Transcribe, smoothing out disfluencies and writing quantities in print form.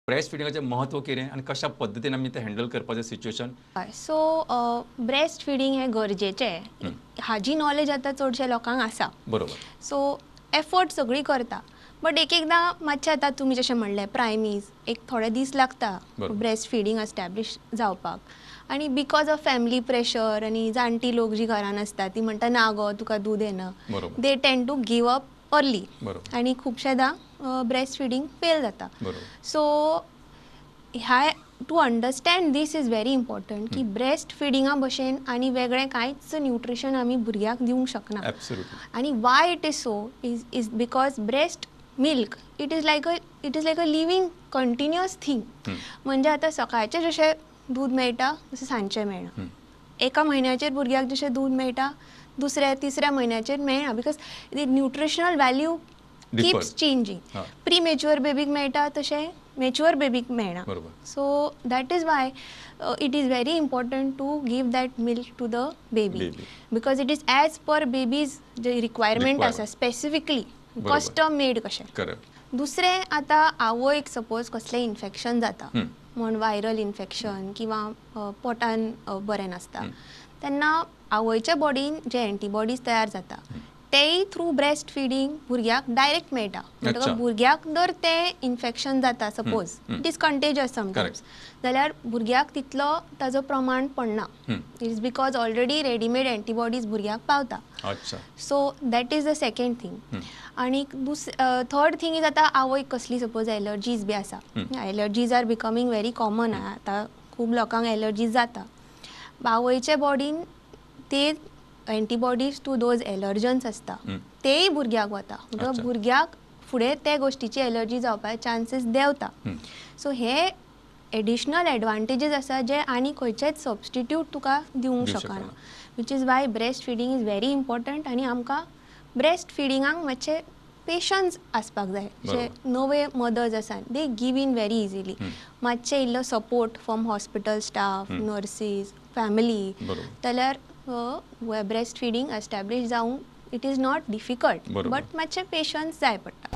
Breast फिडिंगाचें म्हत्व कितें आनी कशा पद्दतीन आमी तें हँडल करपाचें सिच्युएशन? सो ब्रेस्ट फिडींग हें गरजेचें हाजी नॉलेज आतां चडशे लोकांक आसा. बरोबर. सो एफर्ट सगळीं करता, बट एक एकदां मातशें आतां तुमी जशें म्हणलें प्रायमीज एक थोडे दीस लागता ब्रेस्ट फिडींग एस्टॅब्लिश जावपाक. आनी बिकॉज ऑफ फॅमिली प्रेशर आनी जाणटी लोक जी घरान आसता ती म्हणटा ना गो तुका दूद येना, बरोबर. They tend to give up early बरोबर. आनी खुबशेदां ब्रेस्ट फिडींग फेल जाता. बरोबर. सो ह्या to understand this is very important की ब्रेस्ट फिडिंगा भशेन आनी वेगळें कांयच न्यूट्रिशन आमी भुरग्याक दिवंक शकना. एब्सोल्युटली. आनी why it is so is because breast milk it is like a living continuous thing. म्हणजे आतां सकाळचें जशें दूध मेळटा तशें सांजचें मेळना. एका म्हयन्याचेर भुरग्याक जशें दूध मेळटा दुसऱ्या तिसऱ्या म्हयन्याचेर मेळना, because the nutritional value keeps changing. Premature बेबीक मेळटा तशें मेच्युअर बेबीक मेळना. So that is why it is very important to give that milk to the baby, because it is as per babies जे रिक्वायरमेंट आसा specifically custom made कशें. दुसरें आतां आवयक सपोज कसलें इन्फेक्शन जाता म्हण वायरल इन्फेक्शन किंवा पोटान बरें नासता तेन्ना आवयच्या बॉडीन जे एंटीबॉडीज तयार जाता तेय थ्रू ब्रेस्ट फिडींग भुरग्याक डायरेक्ट मेळटा. म्हणटकच भुरग्याक जर तें इन्फेक्शन जाता suppose it is contagious sometimes जाल्यार भुरग्याक तितलो ताजो प्रमाण पडना. It is because already readymade antibodies भुरग्याक पावता. So that is the second thing. आनी थर्ड थिंग इज आतां आवयक कसली सपोज एलर्जीज बी आसा. Allergies are becoming very common. आतां खूब लोकांक एलर्जीज जाता. आवयचे बॉडीन ते एंटीबॉडीज टू दोज एलर्जन्स आसता तेय भुरग्याक वता. म्हणटकच भुरग्याक फुडें ते गोश्टीची एलर्जी जावपाचे चान्सीस देंवता. सो हे एडिशनल एडवांटेजीस आसा जे आनी खंयचेच सबस्टिट्यूट तुका दिवंक शकना. Which is why breast feeding is very important. आनी आमकां ब्रेस्ट फिडिंगाक मातशें पेशन्स आसपाक जाय. जे नवे मदर्स आसा they give in very easily. मातशें इल्लो support from hospital staff, nurses, family जाल्यार ब्रेस्ट फिडींग एस्टॅब्लिश जावंक it is not difficult, but मातशें पेशन्स जाय पडटा.